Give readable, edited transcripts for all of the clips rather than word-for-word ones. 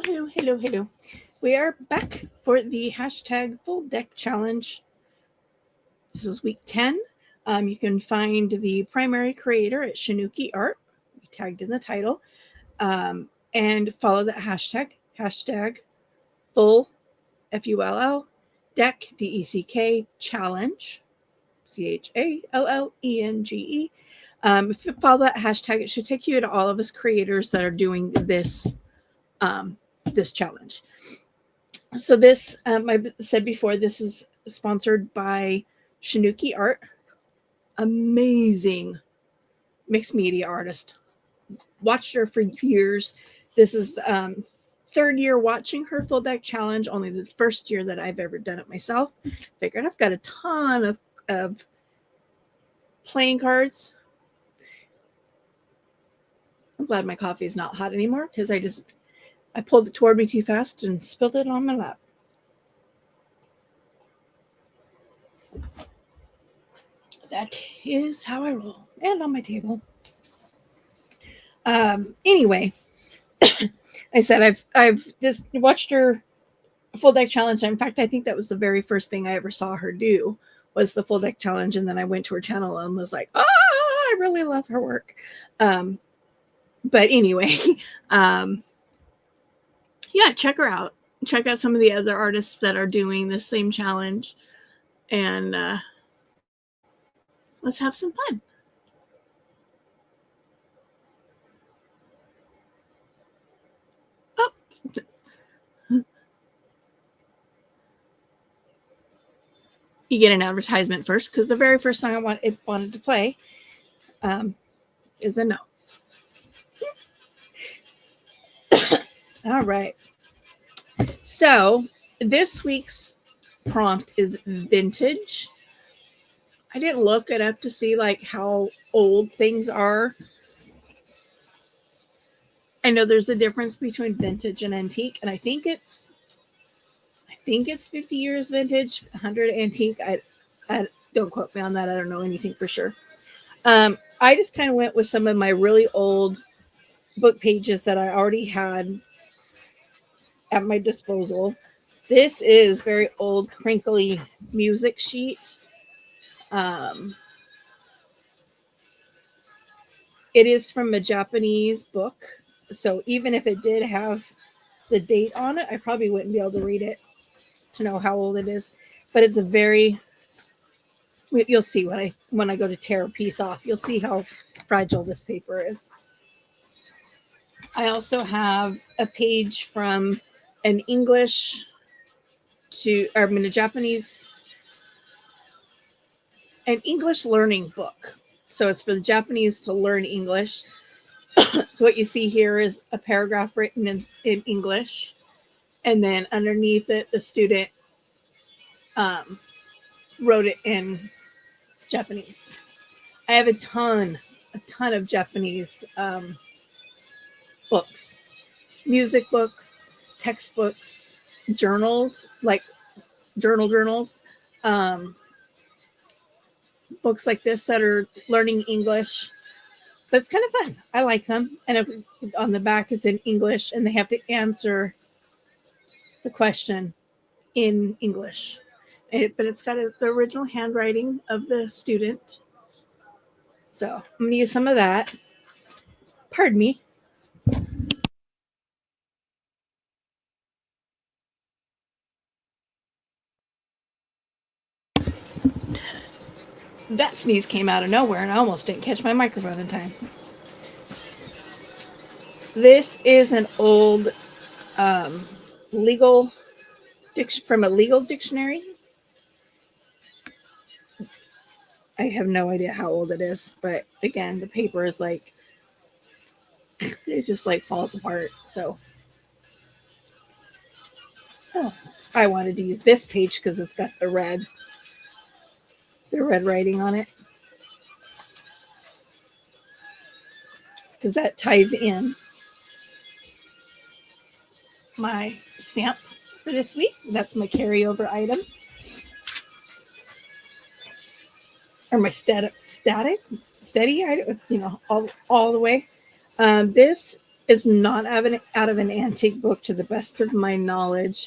Hello. We are back for the hashtag full deck challenge. This is week 10. You can find the primary creator at Shinuki Art. We tagged in the title. And follow that hashtag full FULL deck DECK challenge CHALLENGE. If you follow that hashtag, it should take you to all of us creators that are doing this challenge. So this, I said before, this is sponsored by Shinuki Art. Amazing mixed media artist. Watched her for years. This is third year watching her full deck challenge, only the first year that I've ever done it myself. Figured I've got a ton of playing cards. I'm glad my coffee is not hot anymore because I pulled it toward me too fast and spilled it on my lap. That is how I roll. And on my table. Anyway, I said I've just watched her full deck challenge. In fact, I think that was the very first thing I ever saw her do was the full deck challenge. And then I went to her channel and was like, oh, I really love her work. But anyway, yeah, check her out. Check out some of the other artists that are doing this same challenge. And let's have some fun. Oh. You get an advertisement first because the very first song I wanted to play is a no. All right. So this week's prompt is vintage. I didn't look it up to see like how old things are. I know there's a difference between vintage and antique, and I think it's 50 years vintage, 100 antique. I don't quote me on that. I don't know anything for sure. I just kind of went with some of my really old book pages that I already had at my disposal. This is very old, crinkly music sheet. It is from a Japanese book, so even if it did have the date on it, I probably wouldn't be able to read it to know how old it is. But it's a very, you'll see when I go to tear a piece off, you'll see how fragile this paper is. I also have a page from a English learning book. So it's for the Japanese to learn English. So what you see here is a paragraph written in English. And then underneath it, the student wrote it in Japanese. I have a ton of Japanese books, music books, textbooks, journals, like journals, books like this that are learning English. But it's kind of fun. I like them. And on the back it's in English, and they have to answer the question in English. But it's got the original handwriting of the student. So I'm going to use some of that. Pardon me. That sneeze came out of nowhere, and I almost didn't catch my microphone in time. This is an old from a legal dictionary. I have no idea how old it is, but again, the paper is like, it just like falls apart. So I wanted to use this page because it's got the red writing on it, because that ties in my stamp for this week. That's my carryover item, or my steady item, all the way. This is not out of an antique book to the best of my knowledge.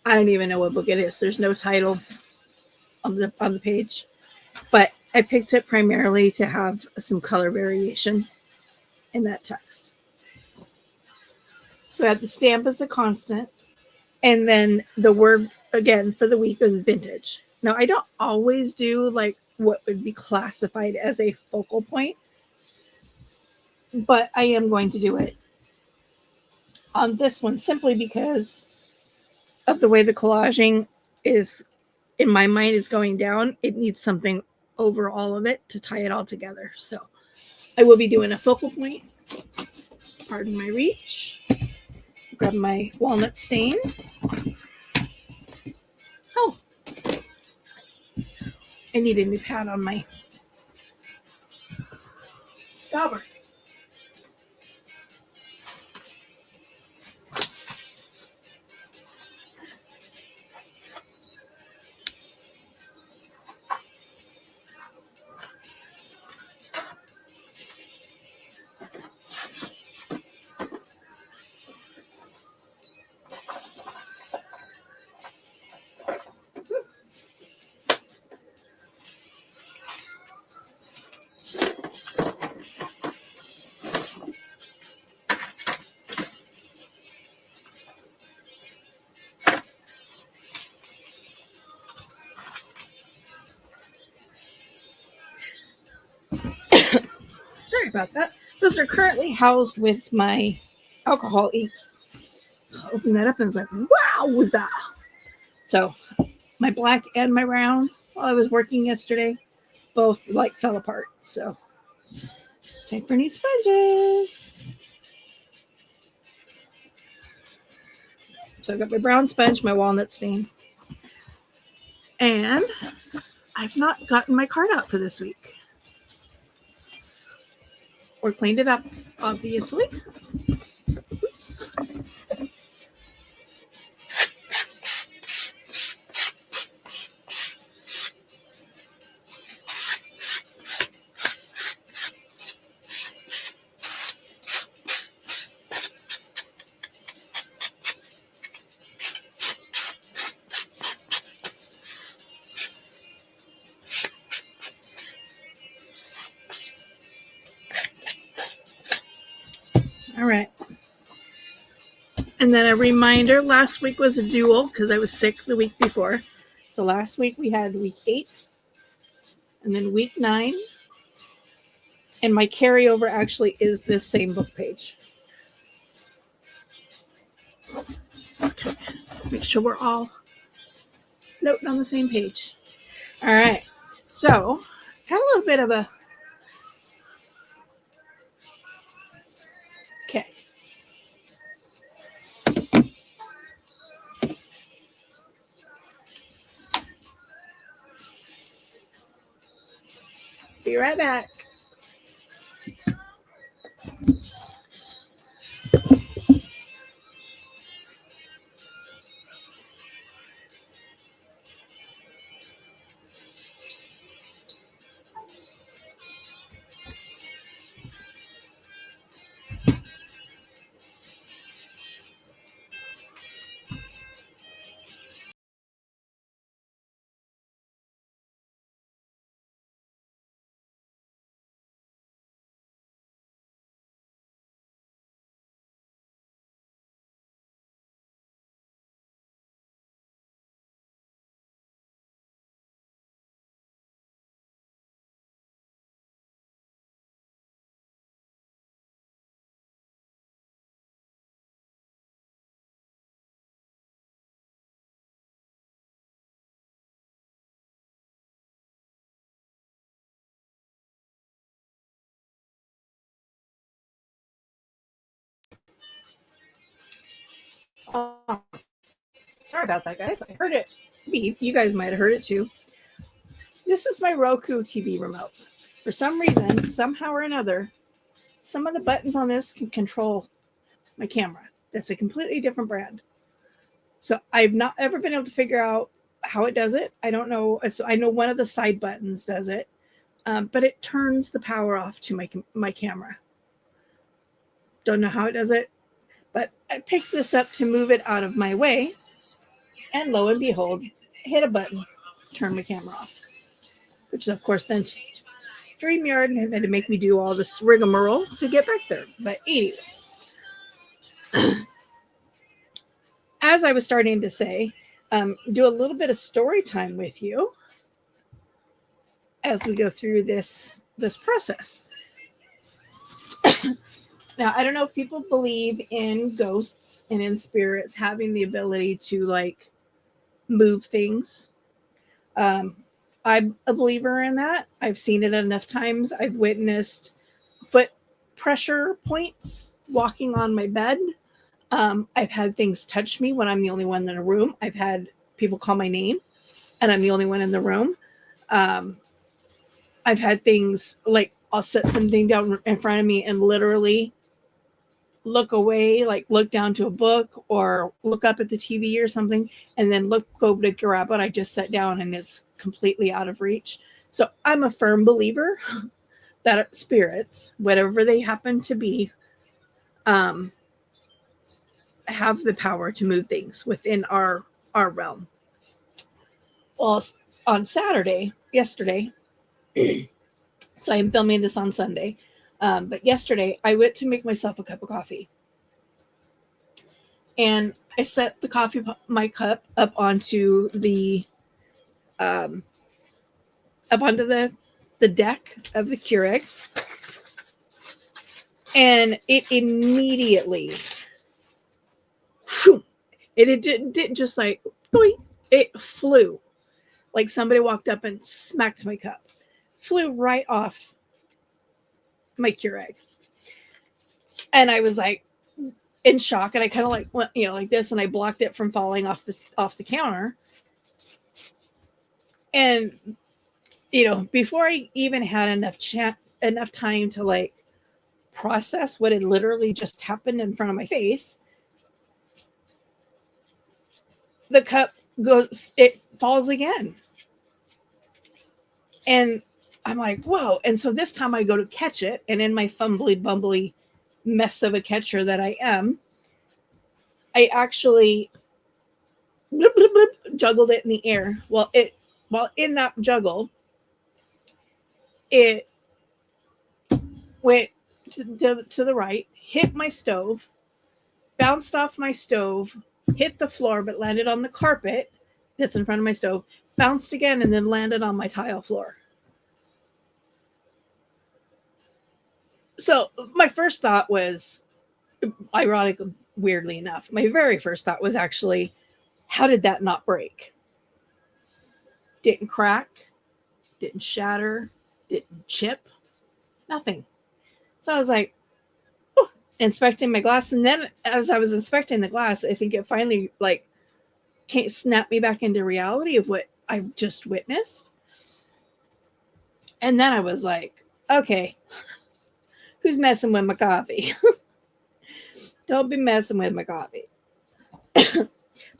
I don't even know what book it is. There's no title on the page, but I picked it primarily to have some color variation in that text. So I had the stamp as a constant, and then the word again for the week was vintage. Now I don't always do like what would be classified as a focal point, but I am going to do it on this one simply because of the way the collaging is in my mind is going down. It needs something over all of it to tie it all together. So I will be doing a focal point. Pardon my reach. Grab my walnut stain. Oh, I need a new pad on my dauber. Sorry about that. Those are currently housed with my alcohol inks. Open that up and I was like, wow, was that? So my black and my brown, while I was working yesterday, both like fell apart. So time for new sponges. So I got my brown sponge, my walnut stain, and I've not gotten my card out for this week. Or cleaned it up, obviously. Oops. All right. And then a reminder, last week was a dual because I was sick the week before. So last week we had week 8 and then week 9. And my carryover actually is this same book page. Make sure we're all noting on the same page. All right. So, got a little bit of a... Okay. Be right back. Oh, sorry about that, guys. I heard it beep. You guys might have heard it too. This is my Roku TV remote. For some reason, somehow or another, some of the buttons on this can control my camera. That's a completely different brand. So I've not ever been able to figure out how it does it. I don't know. So I know one of the side buttons does it. but it turns the power off to my camera. Don't know how it does it, but I picked this up to move it out of my way, and lo and behold, hit a button, turn my camera off, which of course then StreamYard had to make me do all this rigmarole to get back there. But anyway, as I was starting to say, do a little bit of story time with you as we go through this process. Now, I don't know if people believe in ghosts and in spirits having the ability to like move things. I'm a believer in that. I've seen it enough times. I've witnessed foot pressure points walking on my bed. I've had things touch me when I'm the only one in a room. I've had people call my name and I'm the only one in the room. I've had things like I'll set something down in front of me and literally look away, like look down to a book or look up at the TV or something, and then go to grab what I just set down and it's completely out of reach. So I'm a firm believer that spirits, whatever they happen to be, have the power to move things within our realm. Well, on yesterday, so I'm filming this on Sunday, but yesterday I went to make myself a cup of coffee. And I set my cup up onto the deck of the Keurig, and it immediately, it didn't just like, it flew, like somebody walked up and smacked my cup, flew right off my Keurig, and I was like in shock, and I kind of like went, like this, and I blocked it from falling off the counter. And before I even had enough time to like process what had literally just happened in front of my face, the cup it falls again. And I'm like, whoa. And so this time I go to catch it, and in my fumbly bumbly mess of a catcher that I am, I actually bloop, bloop, bloop, juggled it in the air. While in that juggle, it went to the right, hit my stove, bounced off my stove, hit the floor, but landed on the carpet that's in front of my stove, bounced again, and then landed on my tile floor. So my first thought was, ironically, weirdly enough, my very first thought was actually, how did that not break? Didn't crack, didn't shatter, didn't chip, nothing. So I was like, oh, inspecting my glass. And then as I was inspecting the glass, I think it finally like can't snap me back into reality of what I just witnessed. And then I was like, okay, who's messing with my coffee? Don't be messing with my coffee.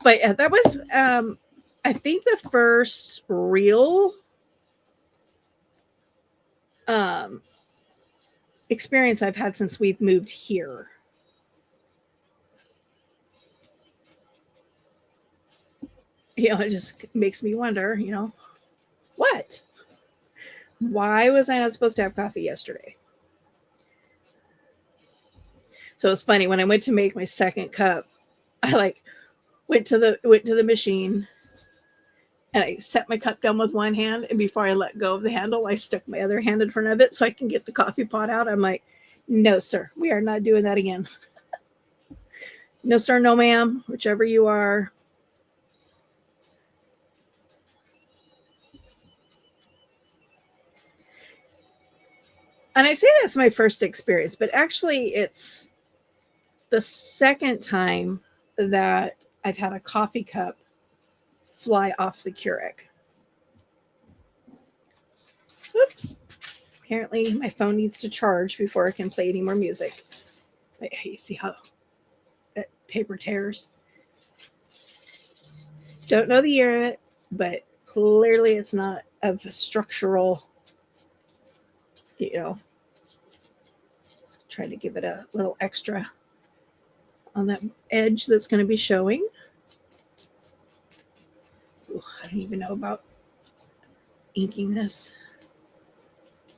But yeah, that was, I think, the first real experience I've had since we've moved here. It just makes me wonder, what? Why was I not supposed to have coffee yesterday? So it was funny when I went to make my second cup, I went to the machine and I set my cup down with one hand, and before I let go of the handle, I stuck my other hand in front of it so I can get the coffee pot out. I'm like, no, sir, we are not doing that again. No, sir, no, ma'am, whichever you are. And I say that's my first experience, but actually it's the second time that I've had a coffee cup fly off the Keurig. Oops. Apparently my phone needs to charge before I can play any more music. But you see how that paper tears? Don't know the year of it, but clearly it's not of structural you know, try to give it a little extra on that edge that's going to be showing. Ooh, I don't even know about inking this,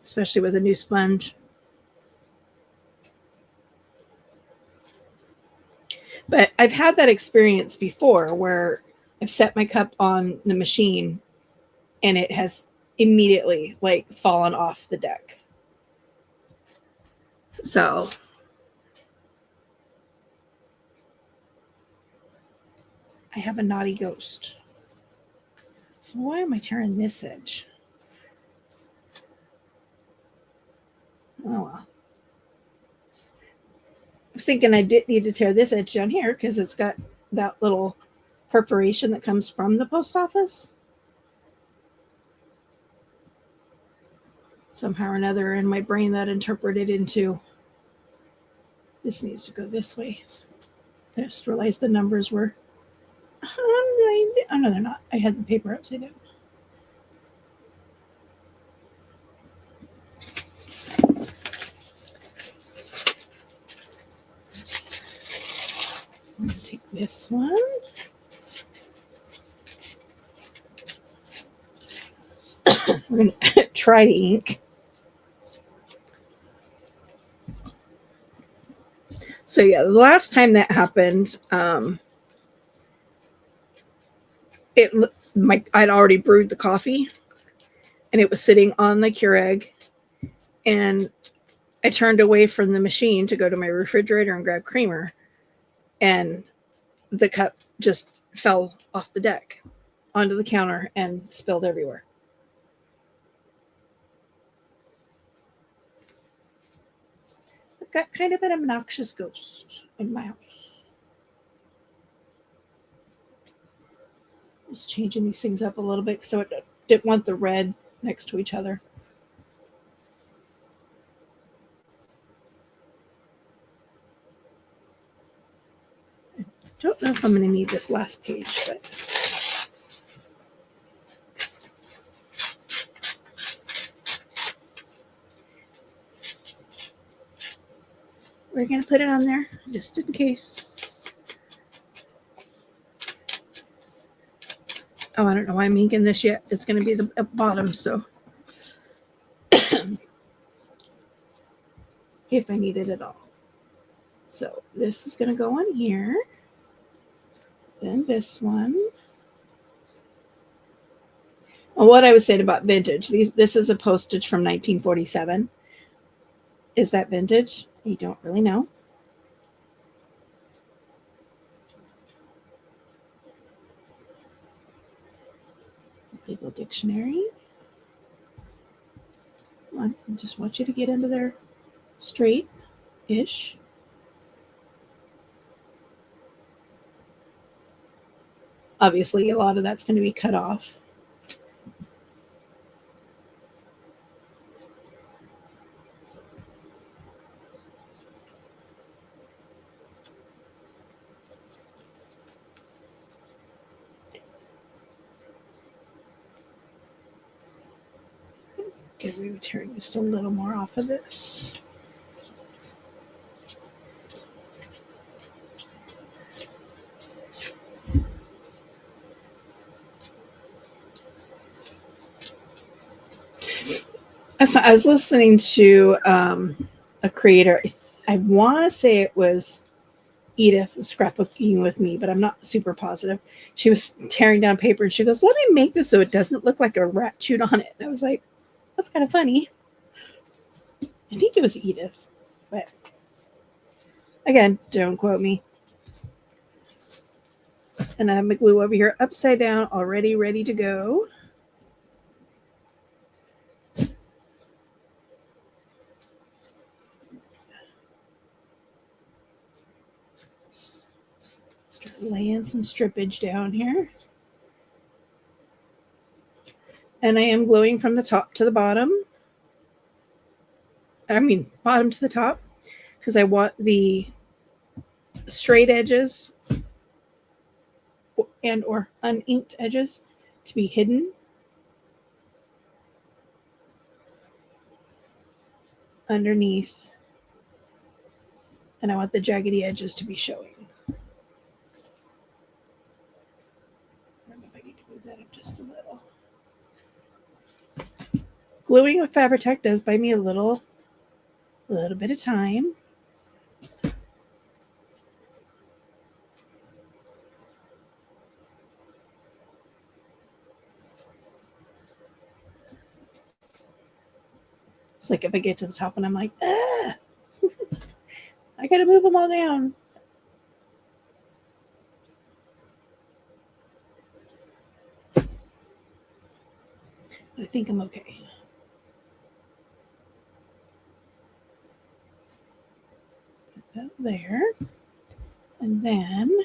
especially with a new sponge. But I've had that experience before where I've set my cup on the machine and it has immediately like fallen off the deck. So I have a naughty ghost. Why am I tearing this edge? Oh well. I was thinking I did need to tear this edge down here because it's got that little perforation that comes from the post office. Somehow or another in my brain that interpreted into this needs to go this way. So I just realized the numbers were oh no, they're not. I had the paper upside down. I'm gonna take this one. We're going to try to ink. So yeah, the last time that happened, I'd already brewed the coffee, and it was sitting on the Keurig, and I turned away from the machine to go to my refrigerator and grab creamer, and the cup just fell off the deck onto the counter and spilled everywhere. I've got kind of an obnoxious ghost in my house. Just changing these things up a little bit so it didn't want the red next to each other. I don't know if I'm going to need this last page, but we're going to put it on there just in case. Oh, I don't know why I'm inking this yet. It's going to be the bottom, so if I need it at all. So this is going to go on here. Then this one. Well, what I was saying about vintage, this is a postage from 1947. Is that vintage? You don't really know. Legal dictionary. Come on, I just want you to get into there straight-ish. Obviously, a lot of that's going to be cut off. Okay, we would turn just a little more off of this. I was listening to a creator. I want to say it was Edith scrapbooking with me, but I'm not super positive. She was tearing down paper and she goes, "Let me make this so it doesn't look like a rat chewed on it." And I was like, that's kind of funny. I think it was Edith, but again, don't quote me. And I have my glue over here upside down, already ready to go. Start laying some strippage down here. And I am gluing from the top to the bottom. I mean, bottom to the top, because I want the straight edges and or uninked edges to be hidden. underneath, and I want the jaggedy edges to be showing. I don't know if I need to move that up just a little. Gluing with Fabri-Tac does buy me a little bit of time. It's like if I get to the top and I'm like, ah, I got to move them all down. I think I'm okay. Put that there. And then,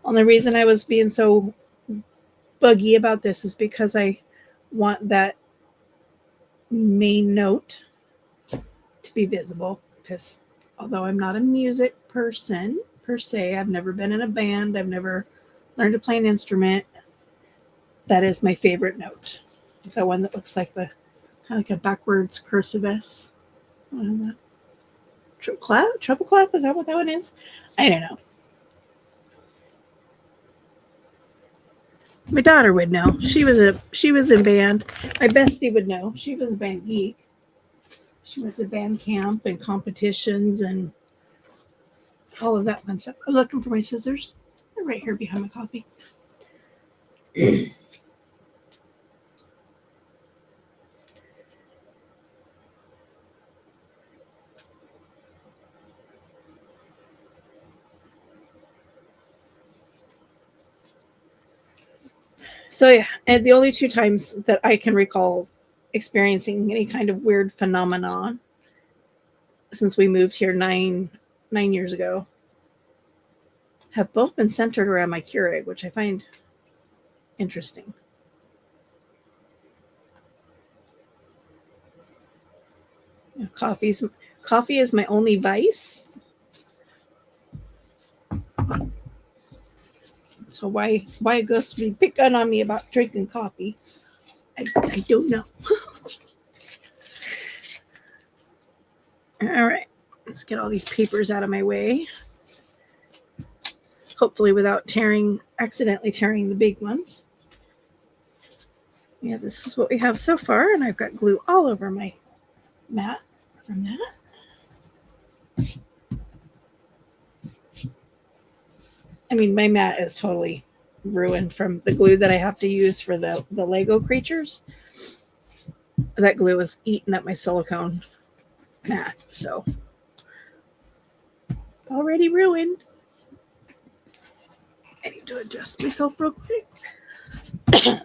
only reason I was being so buggy about this is because I want that main note to be visible, because although I'm not a music person per se, I've never been in a band, I've never learned to play an instrument, that is my favorite note. The one that looks like the kind of like a backwards cursive S. Treble clef, is that what that one is? I don't know. My daughter would know. She was in band. My bestie would know. She was a band geek. She went to band camp and competitions and all of that fun stuff. I'm looking for my scissors. They're right here behind my coffee. So yeah, and the only 2 times that I can recall experiencing any kind of weird phenomenon since we moved here 9 years ago have both been centered around my Keurig, which I find interesting. You know, coffee is my only vice. So why Gus be picking on me about drinking coffee? I don't know. All right, let's get all these papers out of my way. Hopefully without accidentally tearing the big ones. Yeah, this is what we have so far, and I've got glue all over my mat from that. I mean, my mat is totally ruined from the glue that I have to use for the Lego creatures. That glue is eating up my silicone mat, so it's already ruined. I need to adjust myself real quick. All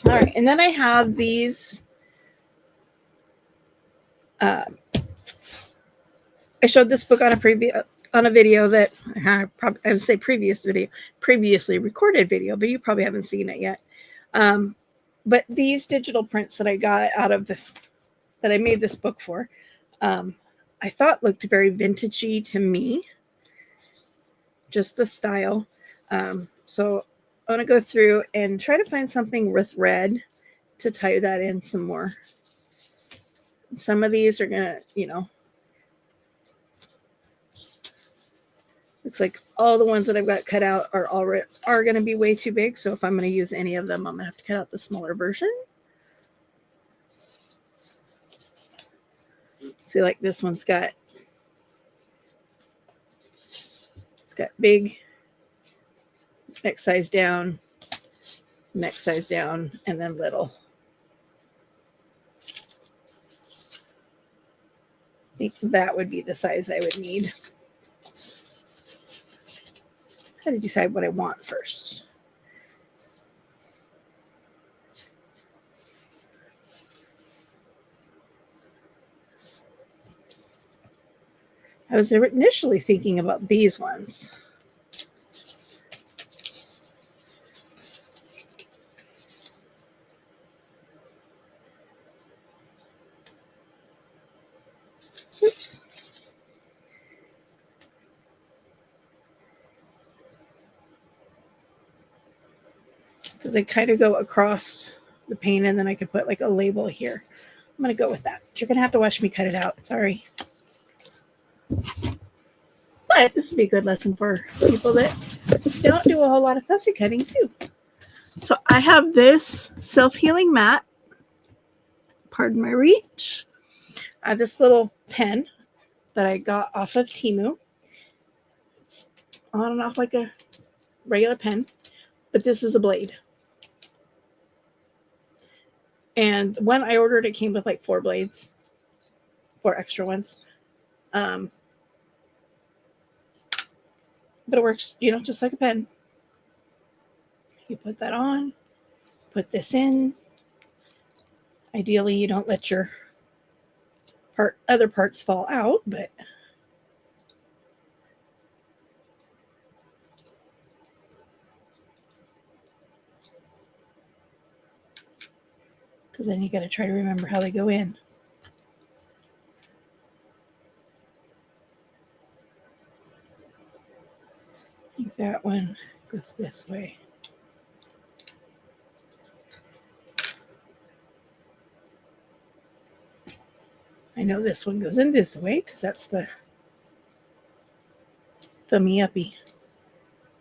right, and then I have these. I showed this book on a video that I would say previously recorded video, but you probably haven't seen it yet. But these digital prints that I got out of that I made this book for, I thought looked very vintagey to me. Just the style. So I want to go through and try to find something with red to tie that in some more. Some of these are gonna, looks like all the ones that I've got cut out are going to be way too big. So if I'm going to use any of them, I'm going to have to cut out the smaller version. See, like this one's got, big, next size down, and then little. I think that would be the size I would need. I got to decide what I want first. I was initially thinking about these ones. Oops. Because they kind of go across the pane, and then I could put like a label here. I'm going to go with that. You're going to have to watch me cut it out. Sorry. But this would be a good lesson for people that don't do a whole lot of fussy cutting too. So I have this self-healing mat. Pardon my reach. I have this little pen that I got off of Temu. It's on and off like a regular pen, but this is a blade. And when I ordered, it came with like 4 blades, 4 extra ones. But it works, just like a pen. You put that on, put this in. Ideally, you don't let your other parts fall out, but because then you got to try to remember how they go in. I think that one goes this way. I know this one goes in this way because that's the thummy uppy.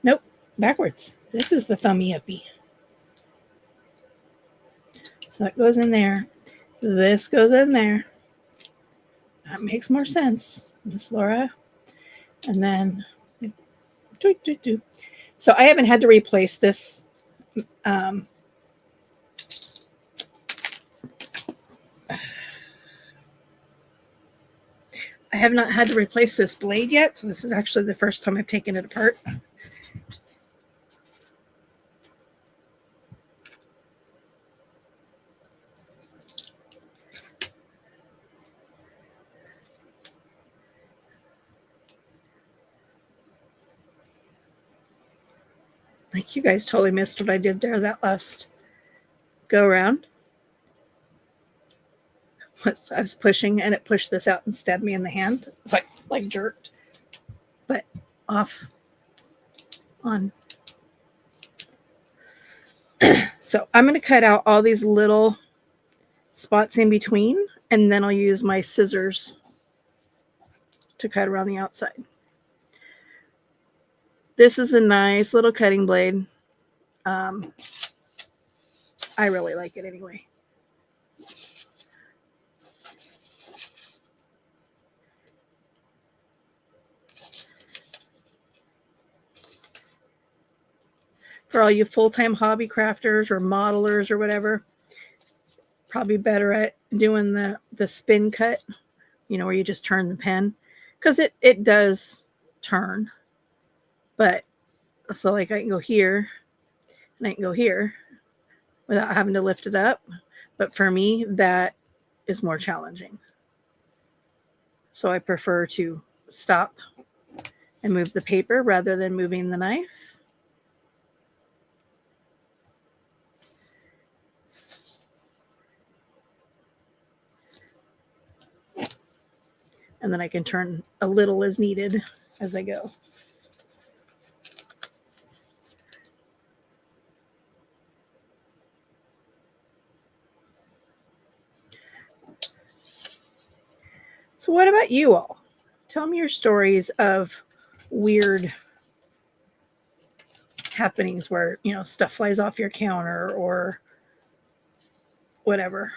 Nope, backwards. This is the thummy uppy. So that goes in there. This goes in there. That makes more sense, Miss Laura. And then, so I haven't had to replace this. I have not had to replace this blade yet, so this is actually the first time I've taken it apart. Like, you guys totally missed what I did there that last go around. I was pushing and it pushed this out and stabbed me in the hand. It's like jerked, but off on. So I'm going to cut out all these little spots in between, and then I'll use my scissors to cut around the outside. This is a nice little cutting blade. I really like it anyway. For all you full-time hobby crafters or modelers or whatever, probably better at doing the spin cut, where you just turn the pen, because it does turn. But so like I can go here and I can go here without having to lift it up. But for me, that is more challenging. So I prefer to stop and move the paper rather than moving the knife. And then I can turn a little as needed as I go. So what about you all? Tell me your stories of weird happenings where, stuff flies off your counter or whatever.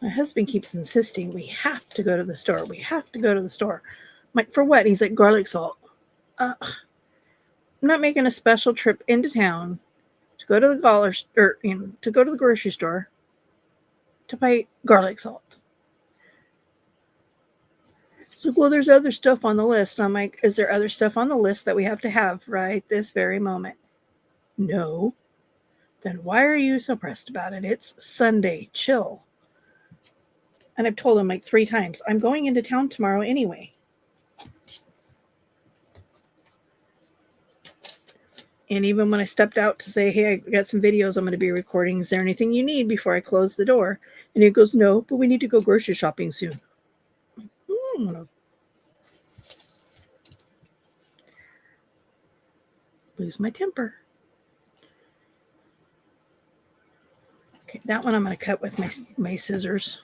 My husband keeps insisting we have to go to the store. We have to go to the store. I'm like, for what? He's like, garlic salt. I'm not making a special trip into town to go to the grocery store to buy garlic salt. So, well, there's other stuff on the list. And I'm like, is there other stuff on the list that we have to have right this very moment? No. Then why are you so pressed about it? It's Sunday. Chill. And I've told him like 3 times, I'm going into town tomorrow anyway. And even when I stepped out to say, hey, I got some videos I'm going to be recording. Is there anything you need before I close the door? And he goes, no, but we need to go grocery shopping soon. Lose my temper. Okay, that one I'm going to cut with my scissors.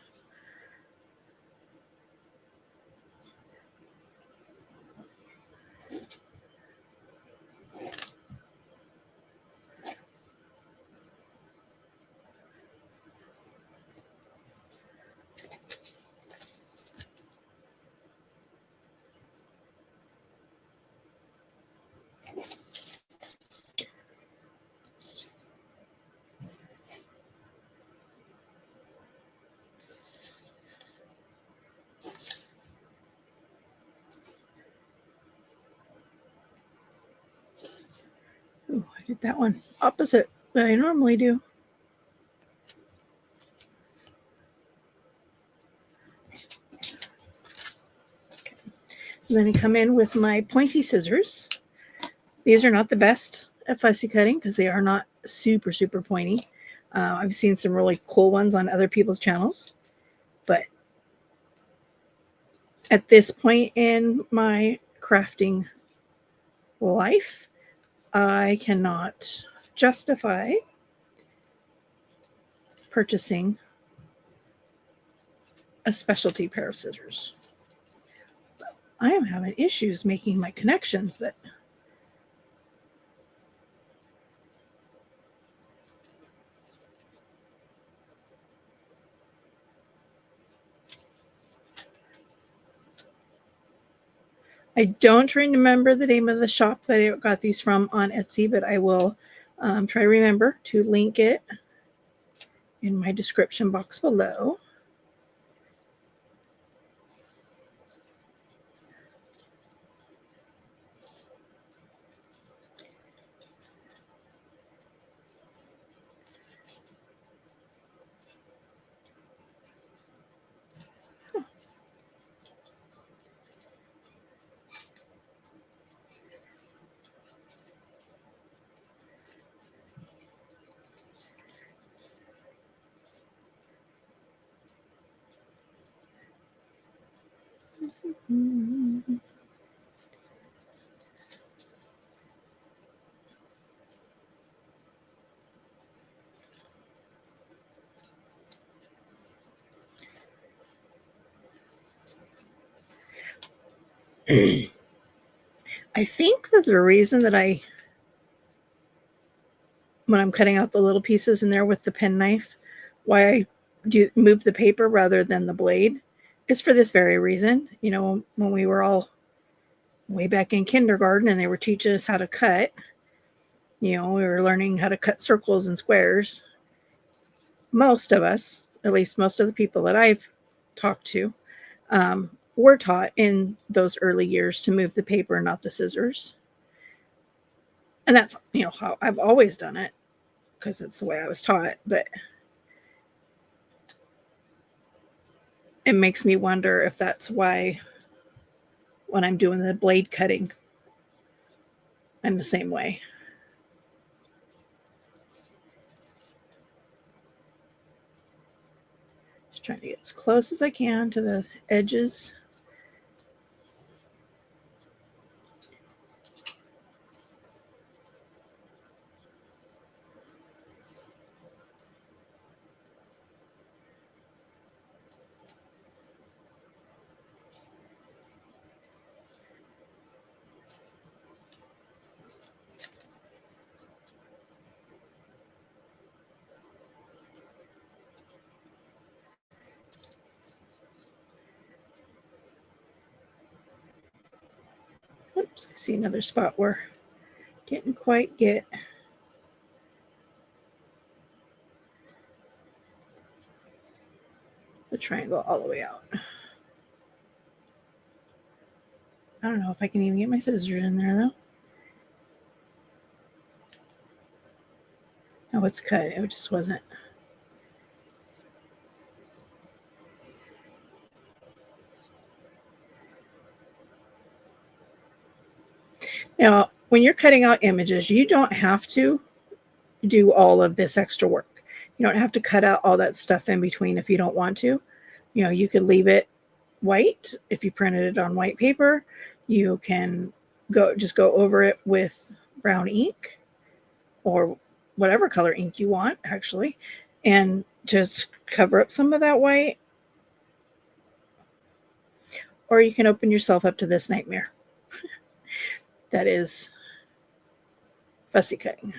Ooh, I did that one opposite that I normally do. Okay. And then I come in with my pointy scissors. These are not the best at fussy cutting because they are not super, super pointy. I've seen some really cool ones on other people's channels. But at this point in my crafting life, I cannot justify purchasing a specialty pair of scissors. I am having issues making my connections that I don't remember the name of the shop that I got these from on Etsy, but I will try to remember to link it in my description box below. I think that the reason that when I'm cutting out the little pieces in there with the penknife, why I do move the paper rather than the blade is for this very reason. You know, when we were all way back in kindergarten and they were teaching us how to cut, you know, we were learning how to cut circles and squares. Most of us, at least most of the people that I've talked to, were taught in those early years to move the paper, not the scissors. And that's, you know, how I've always done it because it's the way I was taught. But it makes me wonder if that's why when I'm doing the blade cutting, I'm the same way. Just trying to get as close as I can to the edges. Oops, I see another spot where I didn't quite get the triangle all the way out. I don't know if I can even get my scissors in there though. Oh, it's cut. It just wasn't. Now, when you're cutting out images, you don't have to do all of this extra work. You don't have to cut out all that stuff in between if you don't want to. You know, you could leave it white if you printed it on white paper. You can just go over it with brown ink or whatever color ink you want, actually, and just cover up some of that white. Or you can open yourself up to this nightmare that is fussy cutting.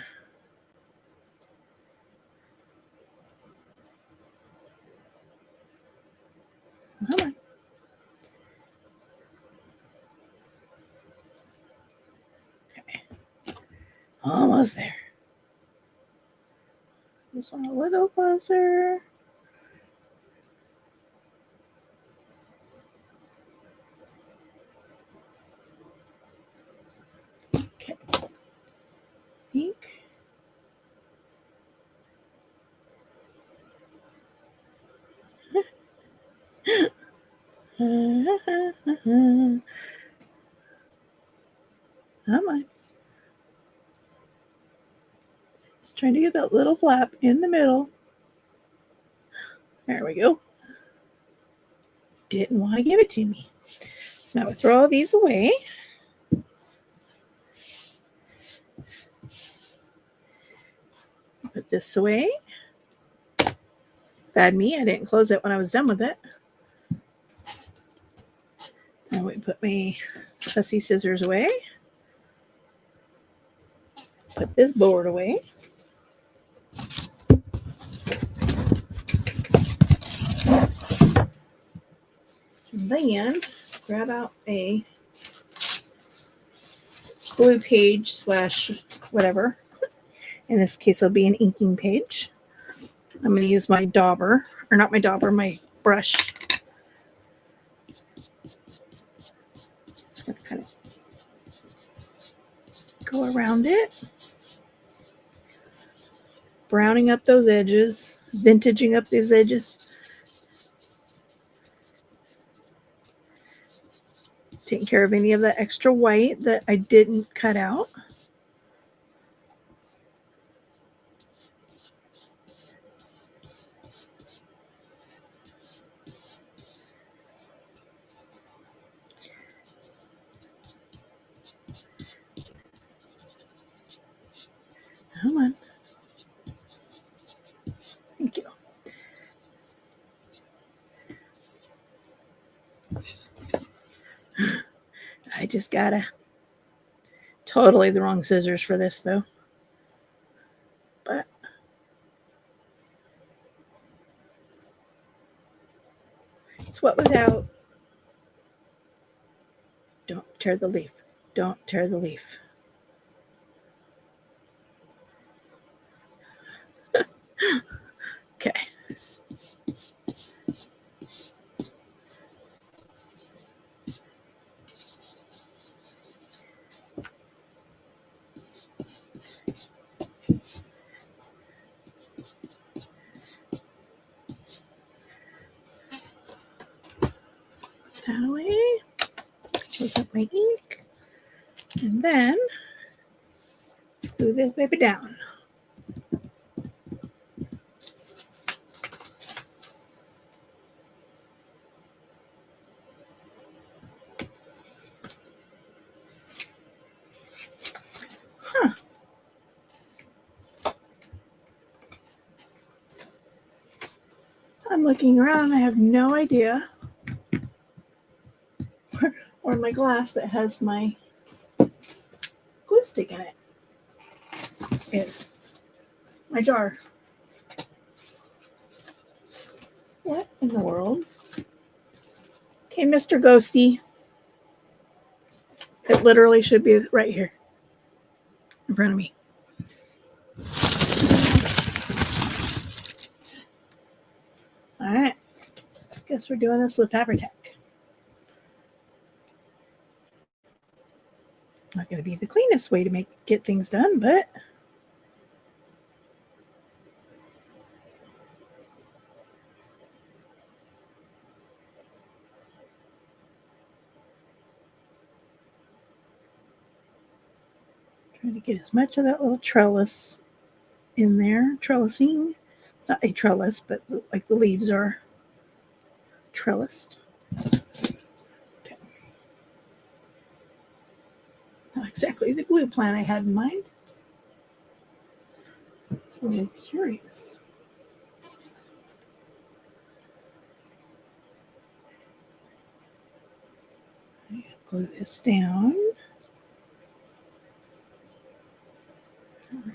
Come on. Okay. Almost there. This one a little closer. Okay. Ink. Come on. Just trying to get that little flap in the middle. There we go. Didn't want to give it to me. So now we throw all these away. Put this away. Bad me, I didn't close it when I was done with it. And we put my fussy scissors away. Put this board away. And then grab out a glue page / whatever. In this case, it'll be an inking page. I'm going to use my dauber, or not my dauber, my brush. Just going to kind of go around it. Browning up those edges, vintaging up these edges. Taking care of any of that extra white that I didn't cut out. Come on. Thank you. I just gotta totally the wrong scissors for this though. But it's what was out. Don't tear the leaf. Don't tear the leaf. Okay. That away. Close up my ink. And then glue this baby down. I'm looking around. I have no idea where my glass that has my glue stick in it is. My jar. What in the world? Okay, Mr. Ghosty. It literally should be right here in front of me. All right. Guess we're doing this with Fabri-Tac. Not going to be the cleanest way to get things done, but Trying to get as much of that little trellis in there. Trellising. Not a trellis, but like the leaves are trellised. Okay. Not exactly the glue plan I had in mind. It's really curious. Glue this down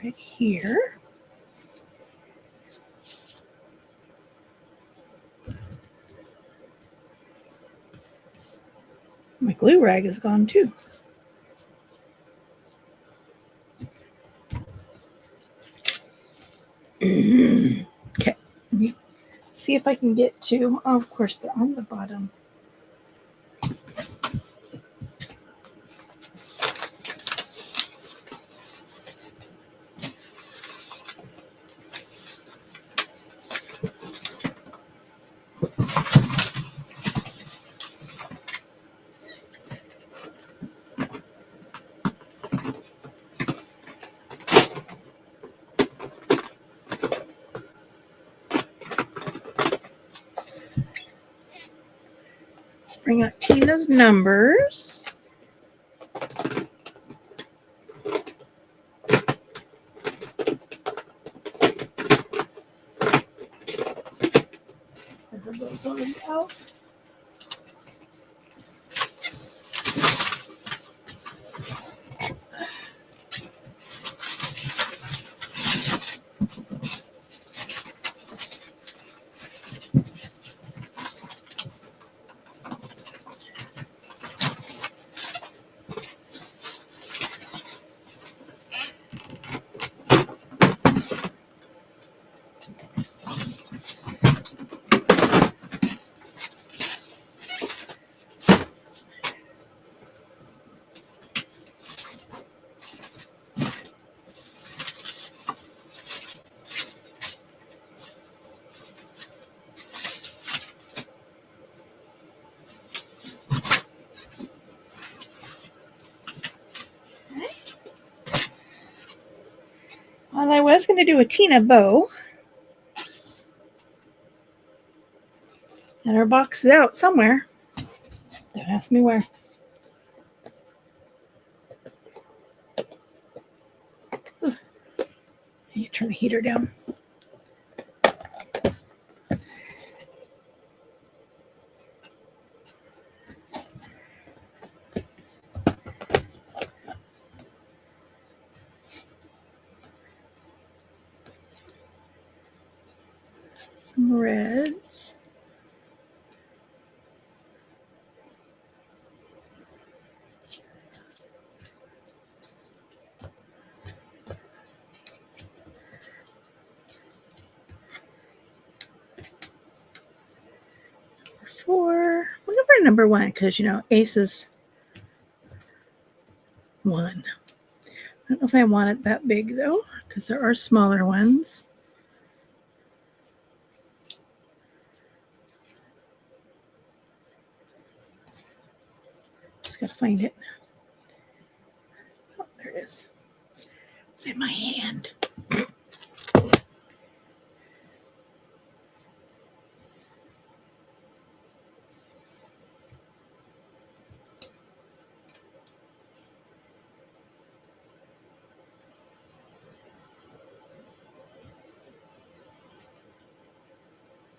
right here. My glue rag is gone too. Okay, let me see if I can get to, oh, of course they're on the bottom. Let's bring out Tina's numbers. Are those already out? Well, I was going to do a Tina bow. And her box is out somewhere. Don't ask me where. Ooh. You turn the heater down. Some reds. Four. We'll go for number one because, ace is one. I don't know if I want it that big though, because there are smaller ones. Just got to find it. Oh, there it is. It's in my hand.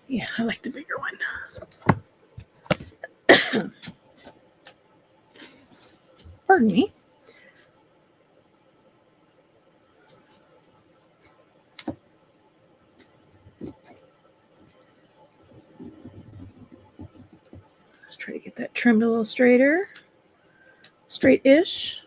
Yeah, I like the bigger one. Pardon me. Let's try to get that trimmed a little straighter. Straight-ish.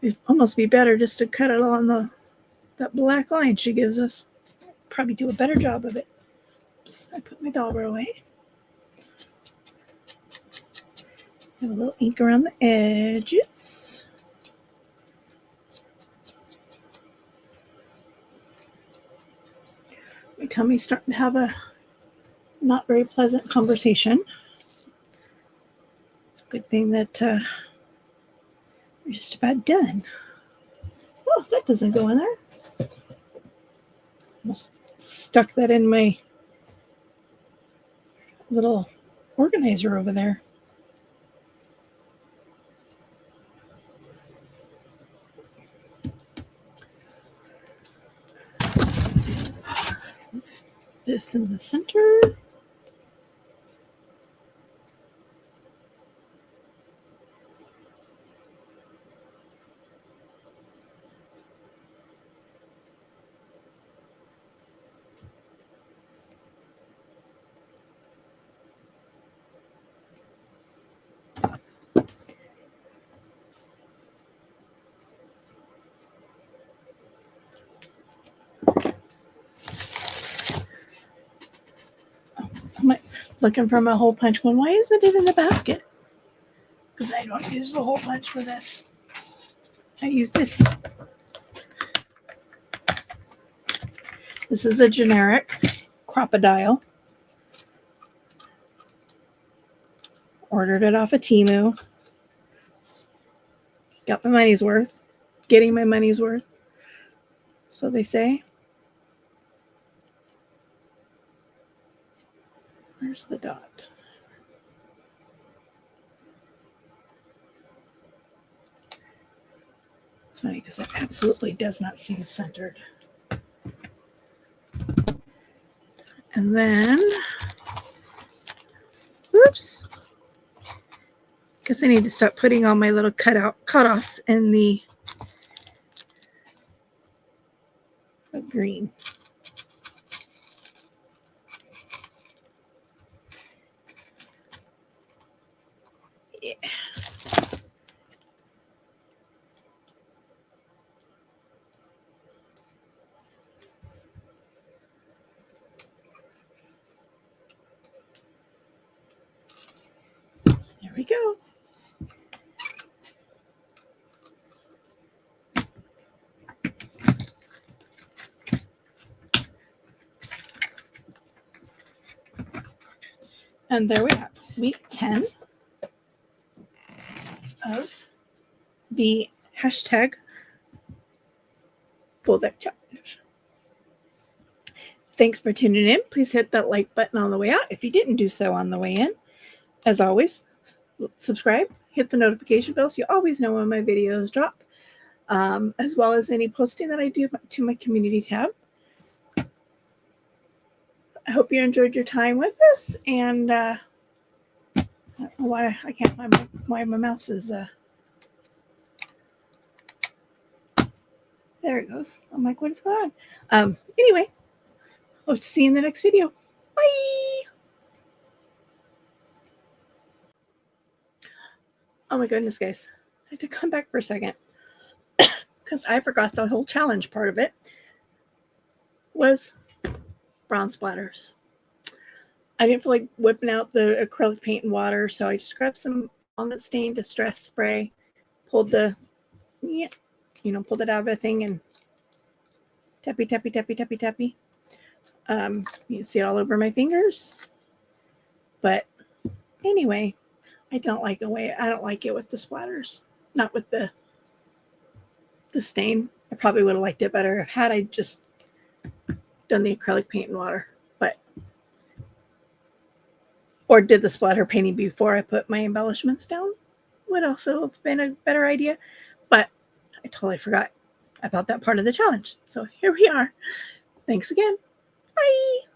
It'd almost be better just to cut it on that black line she gives us. Probably do a better job of it. Oops, I put my dauber away. Have a little ink around the edges. My tummy's starting to have a not very pleasant conversation. It's a good thing that we're just about done. Oh, that doesn't go in there. Almost stuck that in my little organizer over there. This in the center. I'm looking for my hole punch going, why isn't it in the basket? Because I don't use the hole punch for this. I use this. This is a generic Crocodile. Ordered it off of Temu. Got my money's worth. Getting my money's worth. So they say. Where's the dot? It's funny because it absolutely does not seem centered. And then, oops. Guess I need to stop putting all my little cutoffs in the green. Yeah. There we go. And there we have week 10 of the hashtag Full Deck Challenge. Thanks for tuning in. Please hit that like button on the way out if you didn't do so on the way in. As always, subscribe, hit the notification bell so you always know when my videos drop, as well as any posting that I do to my community tab. I hope you enjoyed your time with us, and I don't know why I can't find why my mouse is there it goes. I'm like, what is going on? Anyway, hope to see you in the next video. Bye. Oh my goodness, guys. I had to come back for a second because I forgot the whole challenge part of it was brown splatters. I didn't feel like whipping out the acrylic paint and water, so I just grabbed some Walnut Stain Distress spray, pulled the, pulled it out of the thing and tappy, tappy, tappy, tappy, tappy. You can see it all over my fingers. But anyway, I don't like it with the splatters, not with the stain. I probably would have liked it better had I just done the acrylic paint and water, or did the splatter painting before I put my embellishments down. Would also have been a better idea, but I totally forgot about that part of the challenge. So here we are. Thanks again. Bye.